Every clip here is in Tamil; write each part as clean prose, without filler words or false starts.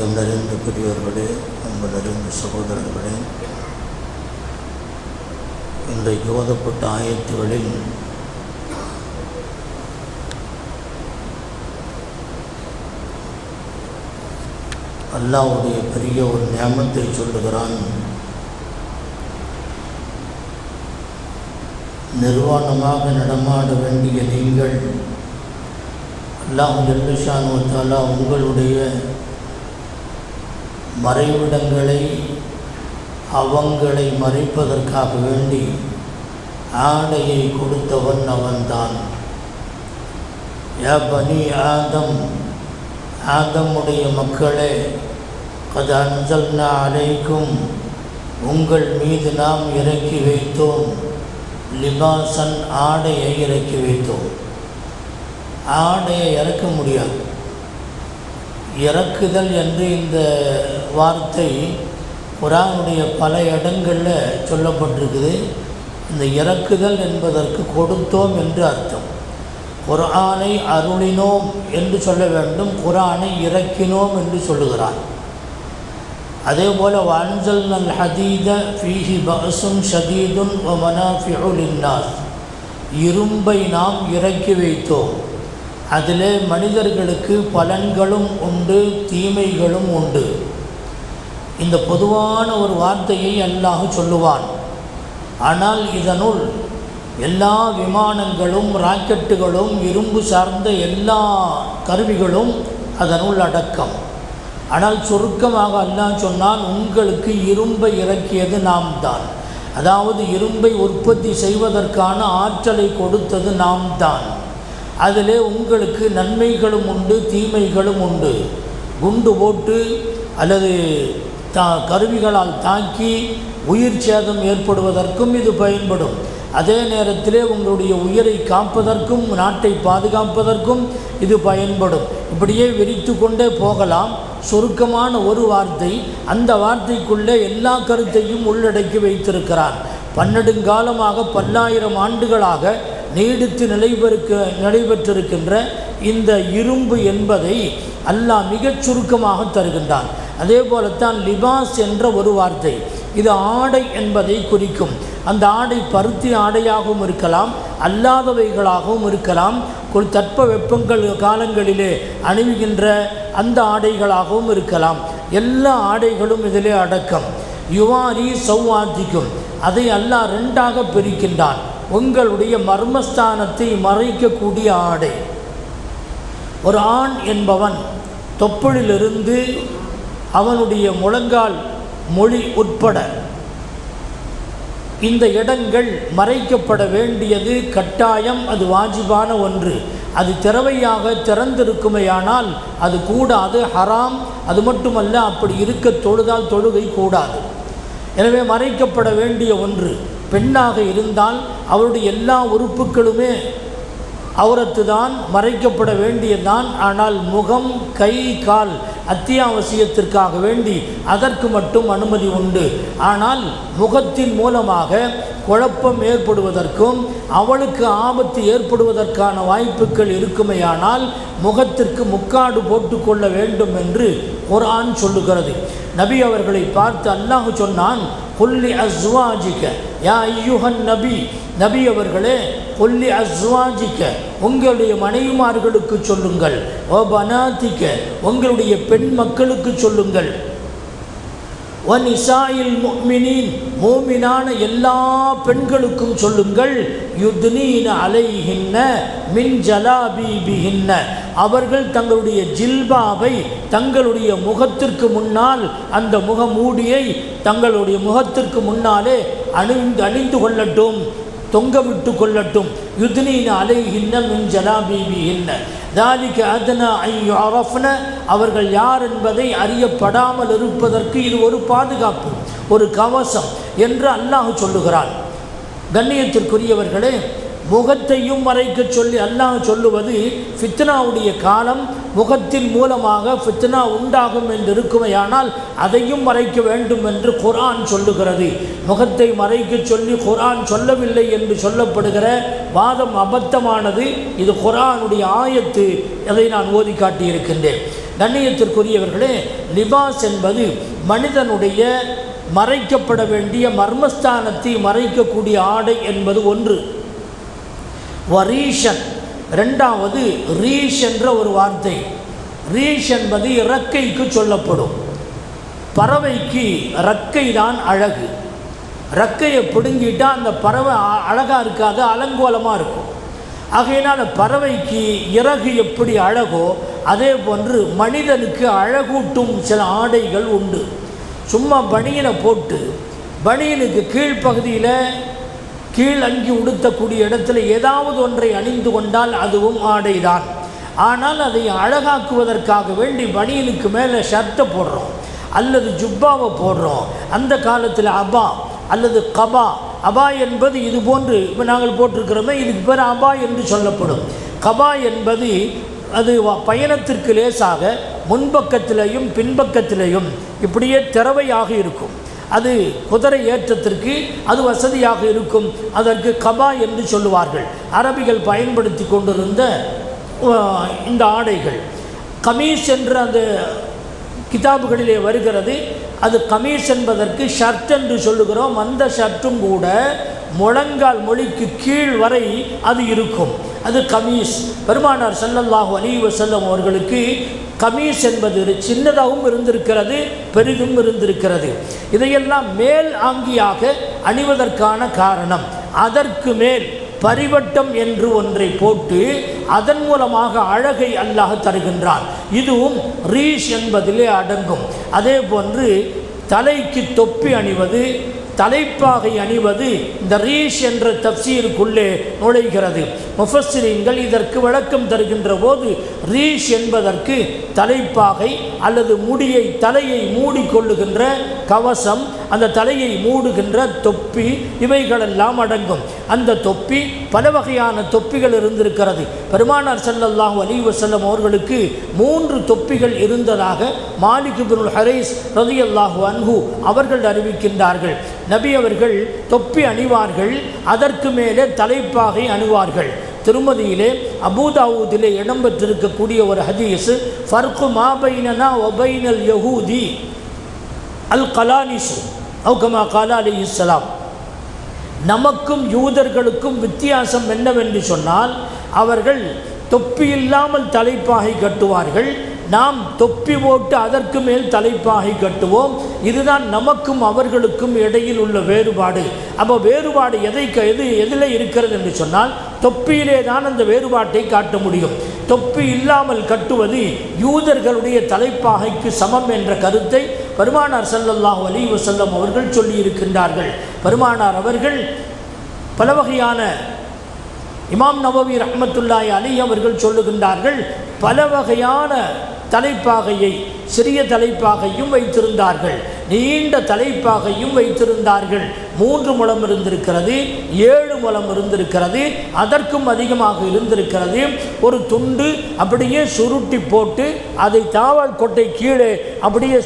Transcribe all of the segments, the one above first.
பாக்கியம் நிறைந்த பெரியவர்களே, அன்பு நிறைந்த சகோதரர்களே, இன்றைக்கு ஓதப்பட்ட ஆயத்துகளில் அல்லாஹ்வுடைய பெரிய ஒரு நியமத்தை சொல்லுகிறான். நிர்வாணமாக நடமாட வேண்டிய நீங்கள் அல்லாஹ் ஜல்ல ஷானு வ தஆலா உங்களுடைய மறைவிடங்களை அவங்களை மறைப்பதற்காக வேண்டி ஆடையை கொடுத்தவன் அவன்தான். யா பனி ஆதம், ஆதமுடைய மக்களே, கத் அன்ஸல்னா அலைக்கும், உங்கள் மீது நாம் இறக்கி வைத்தோம், லிபாசன், ஆடையை இறக்கி வைத்தோம். ஆடையை இறக்க முடியாது. இறக்குதல் என்று இந்த வார்த்தை குர்ஆனுடைய பல இடங்களில் சொல்லப்பட்டிருக்குது. இந்த இறக்குதல் என்பதற்கு கொடுத்தோம் என்று அர்த்தம். குர்ஆனை அருளினோம் என்று சொல்ல வேண்டும், குர்ஆனை இறக்கினோம் என்று சொல்லுகிறான். அதே போல் வஅன்ஸல்னல் ஹதீத ஃபீஹி பஅஸுன் ஷதீதுன் வ மனாஃபிஉ லின்னாஸ், இரும்பை நாம் இறக்கி வைத்தோம், அதிலே மனிதர்களுக்கு பலன்களும் உண்டு, தீமைகளும் உண்டு. இந்த பொதுவான ஒரு வார்த்தையை அல்லாஹ் சொல்லுவான். ஆனால் இதனுள் எல்லா விமானங்களும் ராக்கெட்டுகளும் இரும்பு சார்ந்த எல்லா கருவிகளும் அதனுள் அடக்கம். ஆனால் சுருக்கமாக அல்லாஹ் சொன்னால், உங்களுக்கு இரும்பை இறக்கியது நாம் தான். அதாவது இரும்பை உற்பத்தி செய்வதற்கான ஆற்றலை கொடுத்தது நாம் தான். அதிலே உங்களுக்கு நன்மைகளும் உண்டு, தீமைகளும் உண்டு. குண்டு போட்டு அல்லது கருவிகளால் தாக்கி உயிர் சேதம் ஏற்படுவதற்கும் இது பயன்படும். அதே நேரத்திலே உங்களுடைய உயிரை காப்பதற்கும் நாட்டை பாதுகாப்பதற்கும் இது பயன்படும். இப்படியே விரித்து கொண்டே போகலாம். சுருக்கமான ஒரு வார்த்தை, அந்த வார்த்தைக்குள்ளே எல்லா கருத்தையும் உள்ளடக்கி வைத்திருக்கிறான். பன்னெடுங்காலமாக பல்லாயிரம் ஆண்டுகளாக நீடித்து நடைபெற்றிருக்கின்ற இந்த இரும்பு என்பதை அல்லாஹ் மிகச் சுருக்கமாக தருகின்றான். அதே போலத்தான் லிபாஸ் என்ற ஒரு வார்த்தை, இது ஆடை என்பதை குறிக்கும். அந்த ஆடை பருத்தி ஆடையாகவும் இருக்கலாம், அல்லாதவைகளாகவும் இருக்கலாம். தட்ப வெப்பங்கள் காலங்களிலே அணிவுகின்ற அந்த ஆடைகளாகவும் இருக்கலாம். எல்லா ஆடைகளும் இதிலே அடக்கம். யுவாரி சௌவாத்திக்கும், அதை அல்லாஹ் ரெண்டாக பிரிக்கின்றான். உங்களுடைய மர்மஸ்தானத்தை மறைக்கக்கூடிய ஆடை. ஒரு ஆண் என்பவன் தொப்புளிலிருந்து அவனுடைய முழங்கால் மொழி உட்பட இந்த இடங்கள் மறைக்கப்பட வேண்டியது கட்டாயம், அது வாஜிபான ஒன்று. அது திறவையாக திறந்திருக்குமையானால் அது கூடாது, ஹராம். அது மட்டுமல்ல, அப்படி இருக்க தொழுதால் தொழுகை கூடாது. எனவே மறைக்கப்பட வேண்டிய ஒன்று. பெண்ணாக இருந்தால் அவருடைய எல்லா உறுப்புகளுமே அவுரத்து தான், மறைக்கப்பட வேண்டியதுதான். ஆனால் முகம், கை, கால் அத்தியாவசியத்திற்காக வேண்டி அதற்கு மட்டும் அனுமதி உண்டு. ஆனால் முகத்தின் மூலமாக குழப்பம் ஏற்படுவதற்கும் அவளுக்கு ஆபத்து ஏற்படுவதற்கான வாய்ப்புகள் இருக்குமையானால் முகத்திற்கு முக்காடு போட்டுக்கொள்ள வேண்டும் என்று குர்ஆன் சொல்லுகிறது. நபி அவர்களை பார்த்து அல்லாஹ் சொன்னான், குல்லி அஸ்வாஜிக யா ஐயுஹன் நபி, நபி அவர்களே, குல்லி அஸ்வாஜிக்க, உங்களுடைய மனைவிமார்களுக்கு சொல்லுங்கள், ஓ பனாதிக்க, உங்களுடைய பெண் மக்களுக்கு சொல்லுங்கள், வ நிசாயில் முஃமினீன், மூமினான எல்லா பெண்களுக்கும் சொல்லுங்கள், யுத்னீன அலைஹின்ன மின் ஜலாபீபிஹின்ன, அவர்கள் தங்களுடைய ஜில்பாவை தங்களுடைய முகத்திற்கு முன்னால், அந்த முகமூடியை தங்களுடைய முகத்திற்கு முன்னாலே அணிந்து கொள்ளட்டும், தொங்க விட்டு கொள்ளட்டும். யுத்னீன அலைஹின்ன மின் ஜலாபீபிஹின்ன தாலிக அதனா ஐ யுஅரஃப்ன, அவர்கள் யார் என்பதை அறியப்படாமல் இருப்பதற்கு இது ஒரு பாதுகாப்பு, ஒரு கவசம் என்று அல்லாஹ் சொல்லுகிறான். கண்ணியத்திற்குரியவர்களே, முகத்தையும் மறைக்க சொல்லி அல்லாஹ் சொல்லுவது ஃபித்னாவுடைய காலம், முகத்தின் மூலமாக ஃபித்னா உண்டாகும் என்று இருக்குமையானால் அதையும் மறைக்க வேண்டும் என்று குர்ஆன் சொல்லுகிறது. முகத்தை மறைக்க சொல்லி குர்ஆன் சொல்லவில்லை என்று சொல்லப்படுகிற வாதம் அபத்தமானது. இது குர்ஆனுடைய ஆயத்து, அதை நான் ஓதி காட்டியிருக்கின்றேன். கண்ணியத்திற்குரியவர்களே, லிபாஸ் என்பது மனிதனுடைய மறைக்கப்பட வேண்டிய மர்மஸ்தானத்தை மறைக்கக்கூடிய ஆடை என்பது ஒன்று. வரீஷன் ரெண்டாவது. ரீஷ் என்ற ஒரு வார்த்தை. ரீஷ் என்பது இறக்கைக்கு சொல்லப்படும். பறவைக்கு இறக்கை தான் அழகு. இறக்கையை பிடுங்கிட்டால் அந்த பறவை அழகாக இருக்காது, அலங்கோலமாக இருக்கும். ஆகையினால் பறவைக்கு இறகு எப்படி அழகோ அதே போன்று மனிதனுக்கு அழகூட்டும் சில ஆடைகள் உண்டு. சும்மா பனியனை போட்டு பனியனுக்கு கீழ்ப்பகுதியில் கீழ் அங்கி உடுத்தக்கூடிய இடத்துல ஏதாவது ஒன்றை அணிந்து கொண்டால் அதுவும் ஆடைதான். ஆனால் அதை அழகாக்குவதற்காக வேண்டி பனியனுக்கு மேலே ஷர்ட்டை போடுறோம் அல்லது ஜுப்பாவை போடுறோம். அந்த காலத்தில் அபா அல்லது கபா, அபா என்பது இது போன்று இப்போ நாங்கள் போட்டிருக்கிறோமே, இதுக்கு பேர் அபா என்று சொல்லப்படும். கபா என்பது அது பயணத்திற்கு லேசாக முன்பக்கத்திலையும் பின்பக்கத்திலையும் இப்படியே திறவையாக இருக்கும். அது குதிரை ஏற்றத்திற்கு அது வசதியாக இருக்கும். அதற்கு கபா என்று சொல்லுவார்கள். அரபிகள் பயன்படுத்தி கொண்டிருந்த இந்த ஆடைகள். கமீஸ் என்ற அந்த கிதாபுகளிலே வருகிறது. அது கமீஸ் என்பதற்கு ஷர்ட் என்று சொல்லுகிறோம். அந்த ஷர்ட்டும் கூட முழங்கால் மொழிக்கு கீழ் வரை அது இருக்கும். அது கமீஸ். பெருமானார் ஸல்லல்லாஹு அலைஹி வஸல்லம் அவர்களுக்கு கமீஸ் என்பது சின்னதாகவும் இருந்திருக்கிறது, பெரிதும் இருந்திருக்கிறது. இதையெல்லாம் மேல் ஆங்கியாக அணிவதற்கான காரணம், அதற்கு மேல் பரிவட்டம் என்று ஒன்றை போட்டு அதன் மூலமாக அழகை அல்லாஹ் தருகின்றான். இதுவும் ரீஷ் என்பதிலே அடங்கும். அதே போன்று தலைக்கு தொப்பி அணிவது, தலைப்பாகை அணிவது இந்த ரீஷ் என்ற தப்சீருக்குள்ளே நுழைகிறது. முஃபஸ்ஸிரீன்கள் இதற்கு விளக்கம் தருகின்ற போது ரீஷ் என்பதற்கு தலைப்பாகை அல்லது முடியை தலையை மூடிக்கொள்ளுகின்ற கவசம், அந்த தலையை மூடுகின்ற தொப்பி, இவைகளெல்லாம் அடங்கும். அந்த தொப்பி பல வகையான தொப்பிகள் இருந்திருக்கிறது. பெருமானார் ஸல்லல்லாஹு அலைஹி வஸல்லம் அவர்களுக்கு 3 தொப்பிகள் இருந்ததாக மாலிக் இப்னுல் ஹுரைஸ் ரலியல்லாஹு அன்ஹு அவர்கள் அறிவிக்கின்றார்கள். நபி அவர்கள் தொப்பி அணிவார்கள், அதற்கு மேலே தலைப்பாகை அணிவார்கள். திருமதியிலே அபூதாவூதிலே இடம்பெற்றிருக்கக்கூடிய ஒரு ஹதீஸ், ஃபர்கு மா பைனனா வ பைனல் யஹூதி அல் கலானிசு அவ் கமா கால அலைஹிஸ்ஸலாம். நமக்கும் யூதர்களுக்கும் வித்தியாசம் என்னவென்று சொன்னால், அவர்கள் தொப்பி இல்லாமல் தலைப்பாகை கட்டுவார்கள், நாம் தொப்பி போட்டு அதற்கு மேல் தலைப்பாகை கட்டுவோம். இதுதான் நமக்கும் அவர்களுக்கும் இடையில் உள்ள வேறுபாடு. அப்போ வேறுபாடு எதில் இருக்கிறது என்று சொன்னால், தொப்பியிலே தான் அந்த வேறுபாட்டை காட்ட முடியும். தொப்பி இல்லாமல் கட்டுவது யூதர்களுடைய தலைப்பாகைக்கு சமம் என்ற கருத்தை பெருமானார் ஸல்லல்லாஹு அலைஹி வஸல்லம் அவர்கள் சொல்லியிருக்கின்றார்கள். பெருமானார் அவர்கள் பல வகையான, இமாம் நவவி ரஹ்மத்துல்லாஹி அலைஹி அவர்கள் சொல்லுகின்றார்கள், பல வகையான தலைப்பாகையை, சிறிய தலைப்பாகையும் வைத்திருந்தார்கள், நீண்ட தலைப்பாகையும் வைத்திருந்தார்கள். 3 முழம் இருந்திருக்கிறது, 7 முழம் இருந்திருக்கிறது, அதற்கும் அதிகமாக இருந்திருக்கிறது. ஒரு துண்டு அப்படியே சுருட்டி போட்டு அதை தாவல் கொட்டை கீழே அப்படியே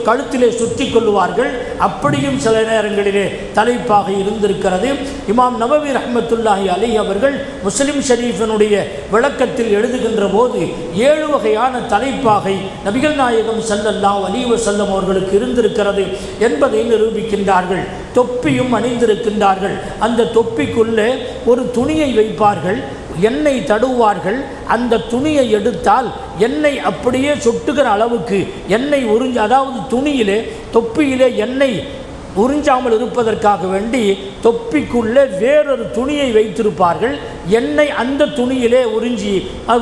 கழுத்திலே சுற்றி கொள்ளுவார்கள். அப்படியும் சில நேரங்களிலே தலைப்பாகை இருந்திருக்கிறது. இமாம் நவவி ரஹ்மத்துல்லாஹி அலைஹி அவர்கள் முஸ்லிம் ஷரீஃபினுடைய விளக்கத்தில் எழுதுகின்ற போது 7 வகையான தலைப்பாகை நபிகள் நாயகம் ஸல்லல்லாஹு அலைஹி வஸல்லம் அவர்களுக்கு இருந்திருக்கிறது என்பதை நிரூபிக்கின்றார்கள். தொப்பியும் அணிந்திருக்கின்றார்கள். அந்த தொப்பிக்குள்ளே ஒரு துணியை வைப்பார்கள், எண்ணெய் தடுவார்கள். அந்த துணியை எடுத்தால் எண்ணெய் அப்படியே சொட்டுகிற அளவுக்கு எண்ணெய் உறிஞ்சு, அதாவது துணியிலே தொப்பியிலே எண்ணெய் உறிஞ்சாமல் இருப்பதற்காக வேண்டி தொப்பிக்குள்ளே வேறொரு துணியை வைத்திருப்பார்கள். எண்ணெய் அந்த துணியிலே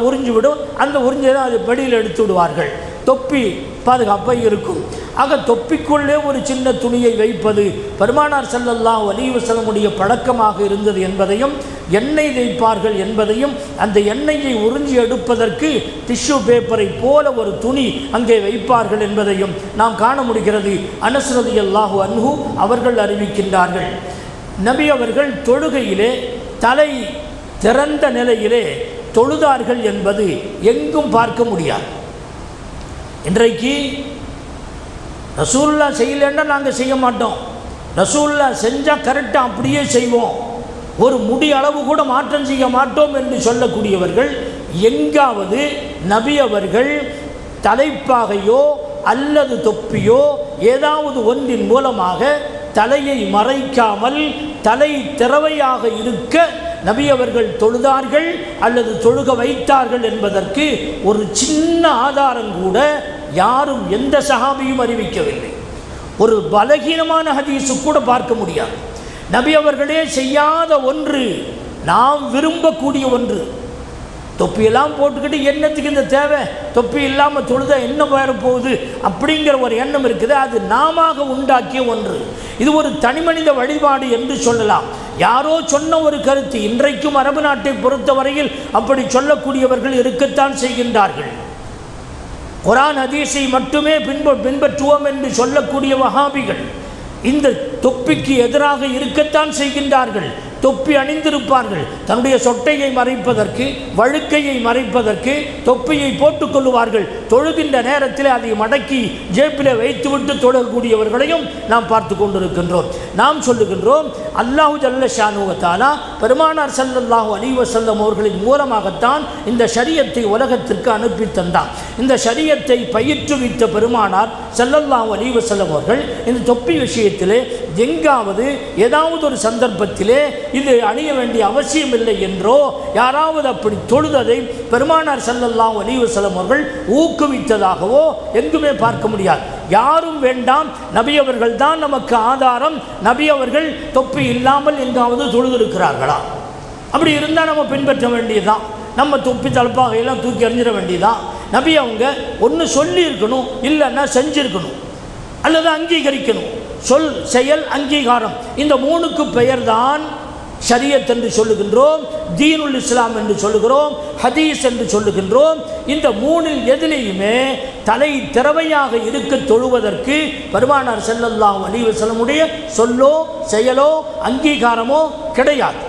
உறிஞ்சிவிடும். அந்த உறிஞ்சதை அது படியில் எடுத்து விடுவார்கள். தொப்பி பாதுகாப்பாக இருக்கும். ஆக தொப்பிக்குள்ளே ஒரு சின்ன துணியை வைப்பது பெருமானார் ஸல்லல்லாஹு அலைஹி வஸல்லமுடைய பழக்கமாக இருந்தது என்பதையும், எண்ணெய் வைப்பார்கள் என்பதையும், அந்த எண்ணெயை உறிஞ்சி எடுப்பதற்கு டிஷ்யூ பேப்பரை போல ஒரு துணி அங்கே வைப்பார்கள் என்பதையும் நாம் காண முடிகிறது. அனஸ் ரலியல்லாஹு அன்ஹு அவர்கள் அறிவிக்கின்றார்கள், நபி அவர்கள் தொழுகையிலே தலை திறந்த நிலையிலே தொழுதார்கள் என்பது எங்கும் பார்க்க முடியாது. இன்றைக்கு ரசூலுல்லாஹ் செய்யலைன்னா நாங்கள் செய்ய மாட்டோம், ரசூலுல்லாஹ் செஞ்சால் கரெக்டாக அப்படியே செய்வோம், ஒரு முடி அளவு கூட மாற்றம் செய்ய மாட்டோம் என்று சொல்லக்கூடியவர்கள், எங்காவது நபி அவர்கள் தலைப்பாகையோ அல்லது தொப்பியோ ஏதாவது ஒன்றின் மூலமாக தலையை மறைக்காமல் தலை திறவையாக இருக்க நபி அவர்கள் தொழுதார்கள் அல்லது தொழுக வைத்தார்கள் என்பதற்கு ஒரு சின்ன ஆதாரம் கூட யாரும் எந்த சஹாபியும் அறிவிக்கவில்லை. ஒரு பலகீனமான ஹதீஸு கூட பார்க்க முடியாது. நபி அவர்களே செய்யாத ஒன்று, நாம் விரும்பக்கூடிய ஒன்று. தொப்பியெல்லாம் போட்டுக்கிட்டு என்னத்துக்கு இந்த தேவை, தொப்பி இல்லாமல் தொழுத என்ன வேற போகுது அப்படிங்கிற ஒரு எண்ணம் இருக்குது. அது நாம உண்டாக்கிய ஒன்று. இது ஒரு தனிமனித வழிபாடு என்று சொல்லலாம். யாரோ சொன்ன ஒரு கருத்து. இன்றைக்கும் அரபு நாட்டை பொறுத்தவரையில் அப்படி சொல்லக்கூடியவர்கள் இருக்கத்தான் செய்கின்றார்கள். குர்ஆன் ஹதீஸை மட்டுமே பின்பற்றுவோம் என்று சொல்லக்கூடிய வஹாபிகள் இந்த தொப்பிக்கு எதிராக இருக்கத்தான் செய்கின்றார்கள். தொப்பி அணிந்திருப்பார்கள். தன்னுடைய சொட்டையை மறைப்பதற்கு, வழுக்கையை மறைப்பதற்கு தொப்பியை போட்டுக்கொள்ளுவார்கள். தொழுகின்ற நேரத்தில் அதை மடக்கி ஜேப்பில் வைத்துவிட்டு தொழக்கூடியவர்களையும் நாம் பார்த்து கொண்டிருக்கின்றோம். நாம் சொல்லுகின்றோம், அல்லாஹு ஜல்ல ஷானு வ தஆலா பெருமானார் ஸல்லல்லாஹு அலைஹி வஸல்லம் அவர்களின் மூலமாகத்தான் இந்த ஷரியத்தை உலகத்திற்கு அனுப்பி தந்தார். இந்த ஷரியத்தை பயிற்றுவித்த பெருமானார் ஸல்லல்லாஹு அலைஹி வஸல்லம் அவர்கள் இந்த தொப்பி விஷயத்திலே எங்காவது ஏதாவது ஒரு சந்தர்ப்பத்திலே இது அணிய வேண்டிய அவசியம் இல்லை என்றோ யாராவது அப்படி தொழுததை பெருமானார் ஸல்லல்லாஹு அலைஹி வஸல்லம் அவர்கள் ஊக்குவித்ததாகவோ எங்குமே பார்க்க முடியாது. யாரும் வேண்டாம், நபி அவர்கள் தான் நமக்கு ஆதாரம். நபி அவர்கள் தொப்பி இல்லாமல் எங்காவது தொழுதிருக்கிறார்களா? அப்படி இருந்தால் நம்ம பின்பற்ற வேண்டியதுதான். நம்ம தொப்பி தலப்பாகையெல்லாம் தூக்கி எறிஞ்சிட வேண்டியதான். நபி அவங்க ஒன்று சொல்லியிருக்கணும், இல்லைன்னா செஞ்சிருக்கணும் அல்லது அங்கீகரிக்கணும். சொல், செயல், அங்கீகாரம், இந்த மூணுக்கு பெயர்தான் ஷரியத் என்று சொல்லுகின்றோம், தீனுல் இஸ்லாம் என்று சொல்லுகிறோம், ஹதீஸ் என்று சொல்லுகின்றோம். இந்த மூணில் எதிலேயுமே தலை திறவையாக இருக்க தொழுவதற்கு பெருமானார் ஸல்லல்லாஹு அலைஹி வஸல்லமுடைய சொல்லோ செயலோ அங்கீகாரமோ கிடையாது.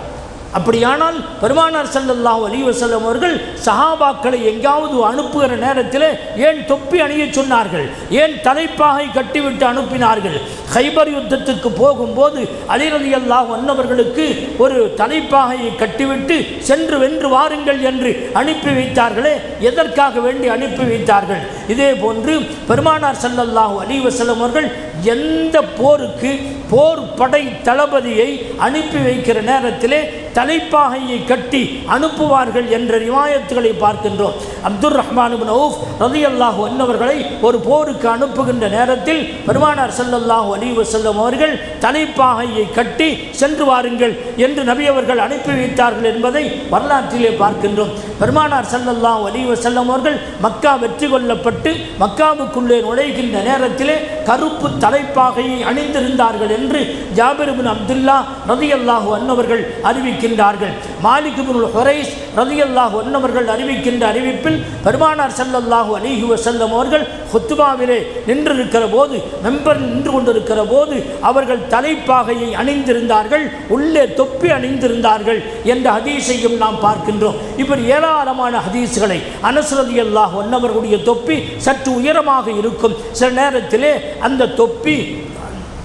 அப்படியானால் பெருமானார் ஸல்லல்லாஹு அலைஹி வஸல்லம் அவர்கள் சஹாபாக்களை எங்காவது அனுப்புகிற நேரத்தில் ஏன் தொப்பி அணிய சொன்னார்கள்? ஏன் தலைப்பாகை கட்டிவிட்டு அனுப்பினார்கள்? கைபர் யுத்தத்திற்கு போகும்போது அலி ரலியல்லாஹு அன்ஹு அவர்களுக்கு ஒரு தலைப்பாகையை கட்டிவிட்டு சென்று வென்று வாருங்கள் என்று அனுப்பி வைத்தார்களே, எதற்காக வேண்டி அனுப்பி வைத்தார்கள்? இதே போன்று பெருமானார் ஸல்லல்லாஹு அலைஹி வஸல்லம் அவர்கள் எந்த போருக்கு போர் படை தளபதியை அனுப்பி வைக்கிற நேரத்திலே தலைப்பாகையை கட்டி அனுப்புவார்கள் என்ற ரிவாயத்துகளை பார்க்கின்றோம். அப்துர் ரஹ்மான் இப்னு அவுஃப் ரலியல்லாஹு அன்ஹு அவர்களை ஒரு போருக்கு அனுப்புகின்ற நேரத்தில் பெருமானார் ஸல்லல்லாஹு அலைஹி வஸல்லம் அவர்கள் தலைப்பாகையை கட்டி சென்று வாருங்கள் என்று நபி அவர்கள் அனுப்பி வைத்தார்கள் என்பதை வரலாற்றிலே பார்க்கின்றோம். பெருமானார் ஸல்லல்லாஹு அலைஹி வஸல்லம் அவர்கள் மக்கா வெற்றி கொள்ளப்பட்டு மக்காவுக்குள்ளே நுழைகின்ற நேரத்திலே கருப்பு தலைப்பாகையை அணிந்திருந்தார்கள் என்று ஜாபிர் இப்னு அப்துல்லா ரலியல்லாஹு அன்ஹு அவர்கள் அறிவிக்கின்றார்கள். மாலிக் இப்னு ஹுரைஸ் ரலியல்லாஹு அன்ஹு அவர்கள் அறிவிக்கின்ற அறிவிப்பில் பெருமானார் ஸல்லல்லாஹு அலைஹி வஸல்லம் அவர்கள் ஹுத்பாவிலே நின்றிருக்கிற போது, மெம்பரில் நின்று கொண்டிருக்கிற போது அவர்கள் தலைப்பாகையை அணிந்திருந்தார்கள், உள்ளே தொப்பி அணிந்திருந்தார்கள் என்ற ஹதீஸையும் நாம் பார்க்கின்றோம். இப்படி ஏராளமான ஹதீஸ்களை, அனஸ் ரலியல்லாஹு அன்ஹு அவர்களுடைய தொப்பி சற்று உயரமாக இருக்கும், சில நேரத்திலே அந்த தொப்பி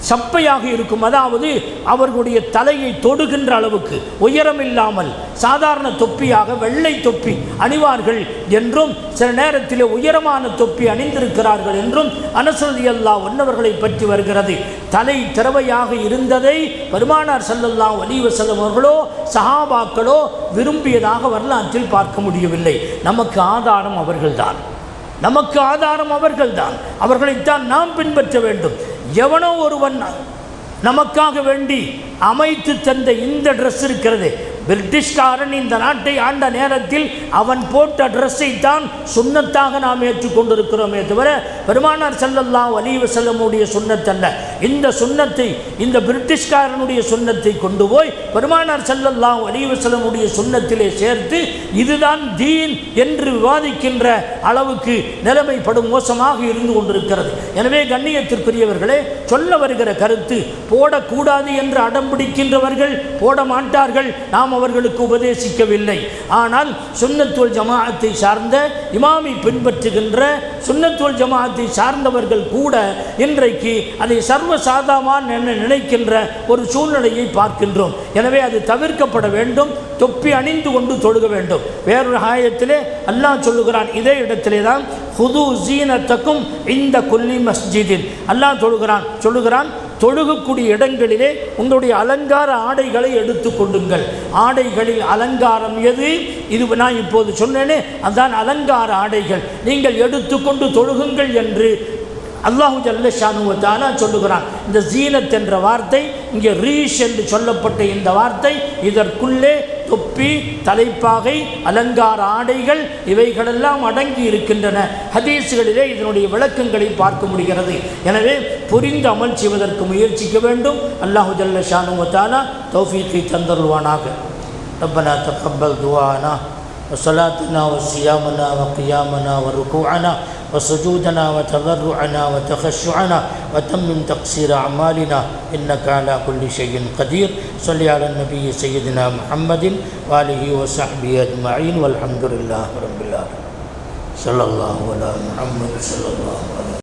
சப்பையாக இருக்கும், அதாவது அவர்களுடைய தலையை தொடுகின்ற அளவுக்கு உயரம் இல்லாமல் சாதாரண தொப்பியாக வெள்ளை தொப்பி அணிவார்கள் என்றும், சில நேரத்தில் உயரமான தொப்பி அணிந்திருக்கிறார்கள் என்றும் அனஸ் ரலியல்லாஹு அன்ஹு அவர்களை பற்றி வருகிறது. தலை திறவையாக இருந்ததை பெருமானார் ஸல்லல்லாஹு அலைஹி வஸல்லம் அவர்களோ சஹாபாக்களோ விரும்பியதாக வரலாற்றில் பார்க்க முடியவில்லை. நமக்கு ஆதாரம் அவர்கள்தான், நமக்கு ஆதாரம் அவர்கள்தான். அவர்களைத்தான் நாம் பின்பற்ற வேண்டும். எவனோ ஒருவன் நமக்காக வேண்டி அமைத்து தந்த இந்த ட்ரெஸ் இருக்கிறது, பிரிட்டிஷ்காரன் இந்த நாட்டை ஆண்ட நேரத்தில் அவன் போட்ட ட்ரெஸ்ஸை தான் சுன்னத்தாக நாம் ஏற்றுக்கொண்டிருக்கிறோமே தவிர பெருமானார் ஸல்லல்லாஹு அலைஹி வஸல்லமுடைய சுன்னத்தல்ல. இந்த சுன்னத்தை, இந்த பிரிட்டிஷ்காரனுடைய சுன்னத்தை கொண்டு போய் பெருமானார் ஸல்லல்லாஹு அலைஹி வஸல்லமுடைய சுன்னத்திலே சேர்த்து இதுதான் தீன் என்று விவாதிக்கின்ற அளவுக்கு நிலைமை படும் மோசமாக இருந்து கொண்டிருக்கிறது. எனவே கண்ணியத்திற்குரியவர்களே, சொல்ல வருகிற கருத்து, போடக்கூடாது என்று அடம் பிடிக்கின்றவர்கள் போட மாட்டார்கள், நாம் அவர்களுக்கு உபதேசிக்கவில்லை. ஆனால் சுன்னத் வல் ஜமாஅத்தை சார்ந்த இமாமை பின்பற்றுகின்ற சுன்னத் வல் ஜமாஅத்தை சார்ந்தவர்கள் கூட இன்றைக்கு அதை சர்வசாதாரணமாக நினைக்கின்ற ஒரு சூழ்நிலையை பார்க்கின்றோம். எனவே அது தவிர்க்கப்பட வேண்டும். தொப்பி அணிந்து கொண்டு தொழுக வேண்டும். வேறொரு ஆயத்திலே அல்லாஹ் சொல்லுகிறான், இதே இடத்திலே தான் ஹுது ஜீனத்தக்கும் இந்த குல்லி மஸ்ஜிதின் அல்லாஹ் சொல்லுகிறான் தொழுகக்கூடிய இடங்களிலே உங்களுடைய அலங்கார ஆடைகளை எடுத்து கொள்ளுங்கள். ஆடைகளில் அலங்காரம் எது? இது நான் இப்போது சொன்னேனே, அதுதான் அலங்கார ஆடைகள். நீங்கள் எடுத்துக்கொண்டு தொழுகுங்கள் என்று அல்லாஹு ஜல்ல ஷானு வ தஆலா சொல்லுகிறான். இந்த ஜீனத் என்ற வார்த்தை இங்கே ரீஷ் என்று சொல்லப்பட்ட இந்த வார்த்தை, இதற்குள்ளே தொப்பி, தலைப்பாகை, அலங்கார ஆடைகள் இவைகளெல்லாம் அடங்கி இருக்கின்றன. ஹதீஸ்களிலே இதனுடைய விளக்கங்களை பார்க்க முடிகிறது. எனவே புரிந்து அமல் செய்வதற்கு முயற்சிக்க வேண்டும். அல்லாஹு ஜல்ல ஷானு வ தஆலா தௌஃபீக்கை தந்தருள்வானாக. ரப்பனா தக்கப்பல் துஆனா وصلاتنا وصيامنا وقيامنا وركوعنا وسجودنا وتضرعنا وتخشعنا وتمم تقصير أعمالنا إنك على كل شيء قدير. صل على النبي سيدنا محمد وآله وصحبه أجمعين والحمد لله رب العالمين. صلى الله على محمد صلى الله عليه